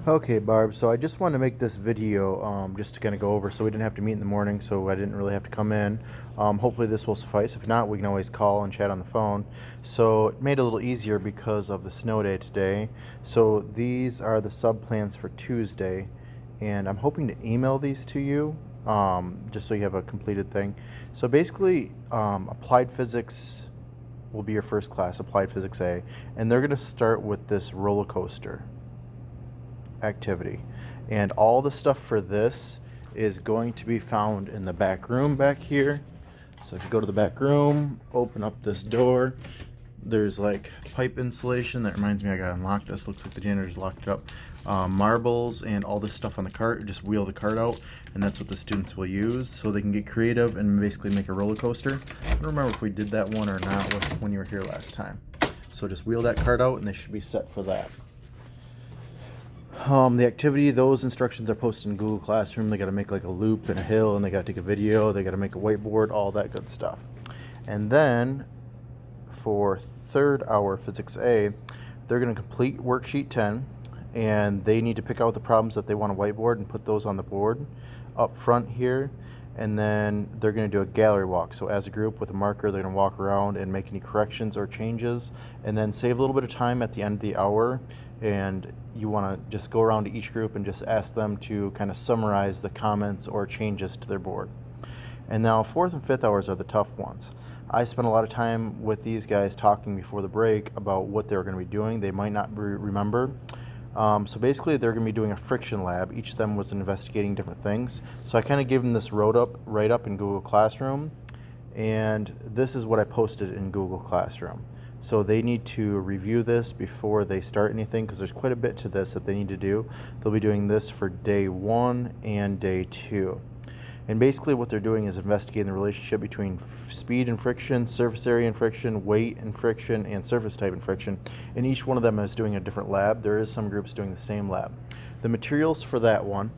Okay, Barb, so I just wanted to make this video just to kind of go over so we didn't have to meet in the morning, so I didn't really have to come in. Hopefully this will suffice. If not, we can always call and chat on the phone. So it made it a little easier because of the snow day today. So these are the sub plans for Tuesday, and I'm hoping to email these to you just so you have a completed thing. So basically, Applied Physics will be your first class, Applied Physics A, and they're going to start with this roller coaster activity, and all the stuff for this is going to be found in the back room back here. So if you go to the back room, open up this door, there's like pipe insulation. That reminds me, I gotta unlock this. Looks like the janitor's locked it up. Marbles and all this stuff on the cart. Just wheel the cart out, and that's what the students will use so they can get creative and basically make a roller coaster. I don't remember if we did that one or not when you were here last time. So just wheel that cart out and they should be set for that. The activity, those instructions are posted in Google Classroom. They got to make like a loop and a hill, and they got to take a video. They got to make a whiteboard, all that good stuff. And then for third hour Physics A, they're going to complete worksheet 10, and they need to pick out the problems that they want to whiteboard and put those on the board up front here. And then they're going to do a gallery walk. So as a group with a marker, they're going to walk around and make any corrections or changes, and then save a little bit of time at the end of the hour. And you want to just go around to each group and just ask them to kind of summarize the comments or changes to their board. And now fourth and fifth hours are the tough ones. I spent a lot of time with these guys talking before the break about what they're going to be doing. They might not remember. So basically they're going to be doing a friction lab. Each of them was investigating different things. So I kind of gave them this write up in Google Classroom, and this is what I posted in Google Classroom. So they need to review this before they start anything, because there's quite a bit to this that they need to do. They'll be doing this for day 1 and day 2. And basically what they're doing is investigating the relationship between speed and friction, surface area and friction, weight and friction, and surface type and friction. And each one of them is doing a different lab. There is some groups doing the same lab. The materials for that one,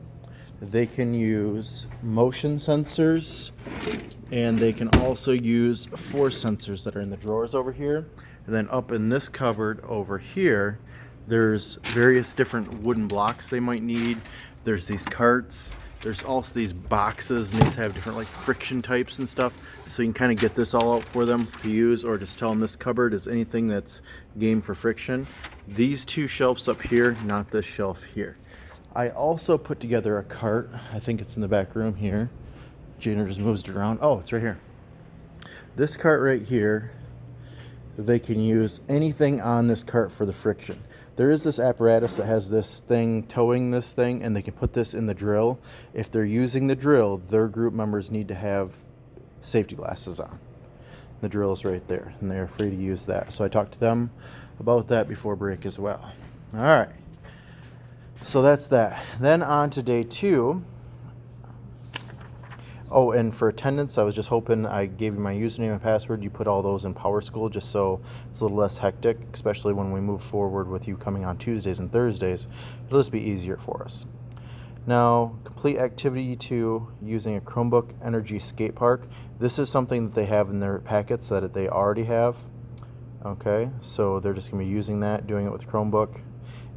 they can use motion sensors, and they can also use force sensors that are in the drawers over here. And then up in this cupboard over here, there's various different wooden blocks they might need. There's these carts. There's also these boxes, and these have different like friction types and stuff. So you can kind of get this all out for them to use, or just tell them this cupboard is anything that's game for friction. These two shelves up here, not this shelf here. I also put together a cart. I think it's in the back room here. Janitor just moves it around. Oh, it's right here. This cart right here, they can use anything on this cart for the friction. There is this apparatus that has this thing towing this thing, and they can put this in the drill. If they're using the drill, their group members need to have safety glasses on. The drill is right there, and they're free to use that. So I talked to them about that before break as well. All right, so that's that. Then on to day 2. Oh, and for attendance, I was just hoping I gave you my username and password. You put all those in PowerSchool just so it's a little less hectic, especially when we move forward with you coming on Tuesdays and Thursdays. It'll just be easier for us. Now, complete activity 2 using a Chromebook Energy Skate Park. This is something that they have in their packets that they already have. Okay, so they're just going to be using that, doing it with Chromebook.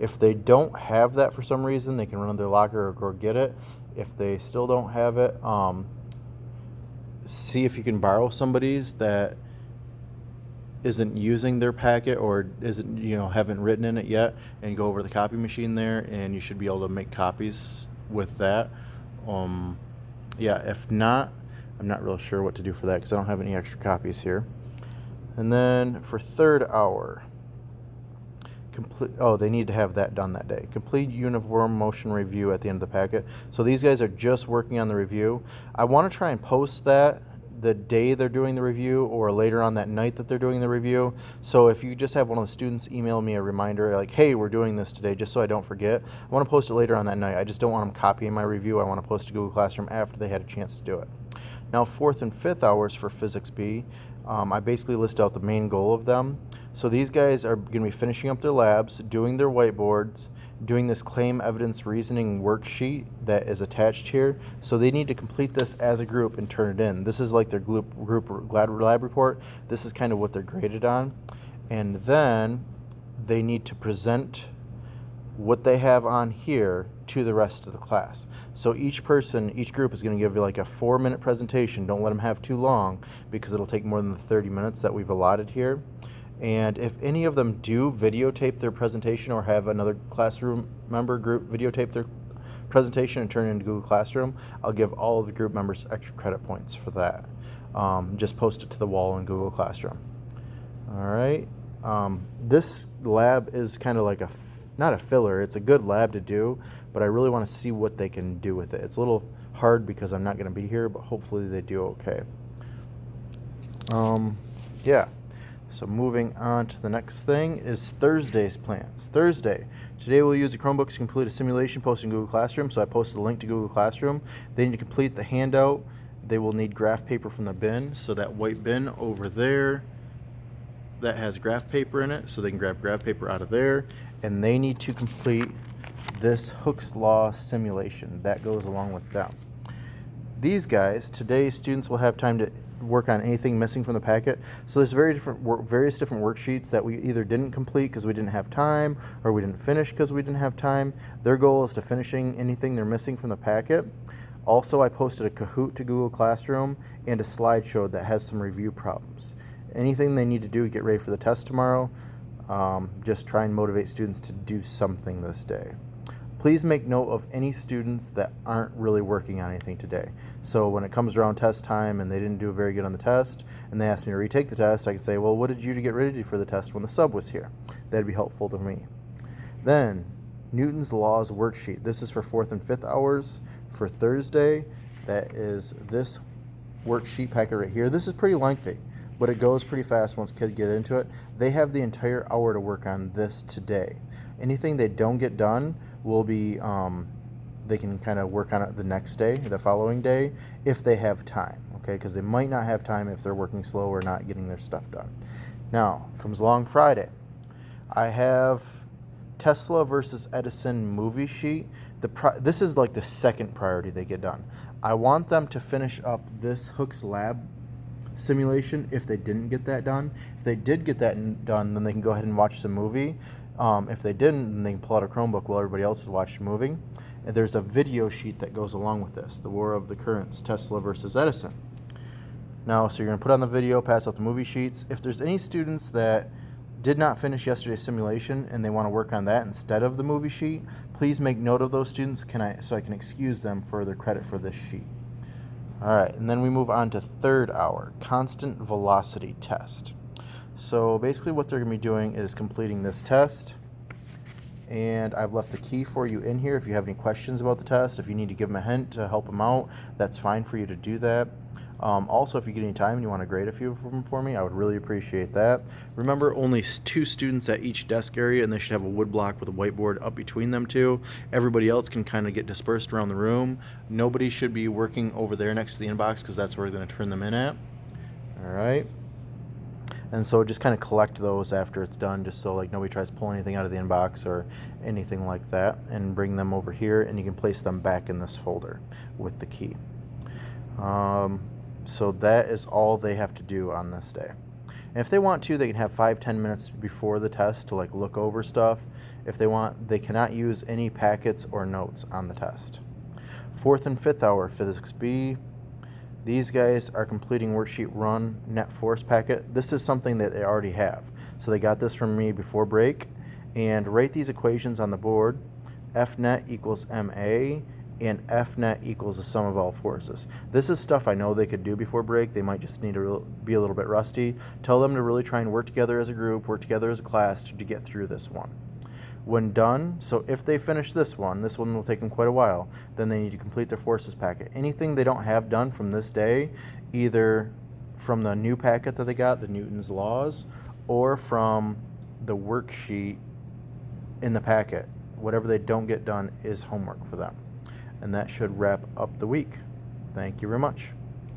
If they don't have that for some reason, they can run to their locker or go get it. If they still don't have it, see if you can borrow somebody's that isn't using their packet or isn't, haven't written in it yet, and go over to the copy machine there, and you should be able to make copies with that. Yeah, if not, I'm not real sure what to do for that because I don't have any extra copies here. And then for third hour, they need to have that done that day. Complete uniform motion review at the end of the packet. So these guys are just working on the review. I want to try and post that the day they're doing the review or later on that night that they're doing the review. So if you just have one of the students email me a reminder like, hey, we're doing this today, just so I don't forget. I want to post it later on that night. I just don't want them copying my review. I want to post to Google Classroom after they had a chance to do it. Now, fourth and fifth hours for Physics B, I basically list out the main goal of them. So these guys are going to be finishing up their labs, doing their whiteboards, doing this claim evidence reasoning worksheet that is attached here. So they need to complete this as a group and turn it in. This is like their group lab report. This is kind of what they're graded on. And then they need to present what they have on here to the rest of the class. So each group is going to give you like a 4-minute presentation. Don't let them have too long because it'll take more than the 30 minutes that we've allotted here. And if any of them do videotape their presentation or have another classroom member group videotape their presentation and turn it into Google Classroom, I'll give all of the group members extra credit points for that. Just post it to the wall in Google Classroom. All right. This lab is kind of like not a filler. It's a good lab to do, but I really want to see what they can do with it. It's a little hard because I'm not going to be here, but hopefully they do okay. Yeah. So moving on to the next thing is Thursday's plans. Thursday. Today we'll use the Chromebooks to complete a simulation posted in Google Classroom. So I posted a link to Google Classroom. They need to complete the handout. They will need graph paper from the bin. So that white bin over there that has graph paper in it, so they can grab graph paper out of there, and they need to complete this Hooke's Law simulation that goes along with them. These guys, today students will have time to work on anything missing from the packet. So there's various different worksheets that we either didn't complete because we didn't have time, or we didn't finish because we didn't have time. Their goal is to finishing anything they're missing from the packet. Also, I posted a Kahoot to Google Classroom and a slideshow that has some review problems. Anything they need to do to get ready for the test tomorrow, just try and motivate students to do something this day. Please make note of any students that aren't really working on anything today. So when it comes around test time and they didn't do very good on the test and they ask me to retake the test, I can say, well, what did you do to get ready for the test when the sub was here? That'd be helpful to me. Then, Newton's Laws worksheet. This is for 4th and 5th hours for Thursday. That is this worksheet packet right here. This is pretty lengthy, but it goes pretty fast once kids get into it. They have the entire hour to work on this today. Anything they don't get done will be, they can kind of work on it the next day, the following day, if they have time, okay? Because they might not have time if they're working slow or not getting their stuff done. Now, comes along Friday. I have Tesla versus Edison movie sheet. This is like the second priority they get done. I want them to finish up this Hooke's Lab simulation if they didn't get that done. If they did get that done, then they can go ahead and watch the movie. If they didn't, then they can pull out a Chromebook while everybody else is watching the movie. And there's a video sheet that goes along with this, The War of the Currents, Tesla versus Edison. Now, so you're going to put on the video, pass out the movie sheets. If there's any students that did not finish yesterday's simulation and they want to work on that instead of the movie sheet, please make note of those students so I can excuse them for their credit for this sheet. All right, and then we move on to 3rd hour, constant velocity test. So basically what they're going to be doing is completing this test, and I've left the key for you in here if you have any questions about the test. If you need to give them a hint to help them out, that's fine for you to do that. Also, if you get any time and you want to grade a few of them for me, I would really appreciate that. Remember, only 2 students at each desk area, and they should have a wood block with a whiteboard up between them two. Everybody else can kind of get dispersed around the room. Nobody should be working over there next to the inbox because that's where we're going to turn them in at. All right. And so just kind of collect those after it's done, just so like nobody tries to pull anything out of the inbox or anything like that, and bring them over here, and you can place them back in this folder with the key. So that is all they have to do on this day. And if they want to, they can have 5-10 minutes before the test to like look over stuff. If they want, they cannot use any packets or notes on the test. 4th and 5th hour, Physics B. These guys are completing worksheet 1, net force packet. This is something that they already have. So they got this from me before break. And write these equations on the board. F net equals MA, and F net equals the sum of all forces. This is stuff I know they could do before break. They might just need to be a little bit rusty. Tell them to really try and work together as a group, work together as a class to get through this one. When done, so if they finish this one will take them quite a while, then they need to complete their forces packet. Anything they don't have done from this day, either from the new packet that they got, the Newton's Laws, or from the worksheet in the packet, whatever they don't get done is homework for them. And that should wrap up the week. Thank you very much.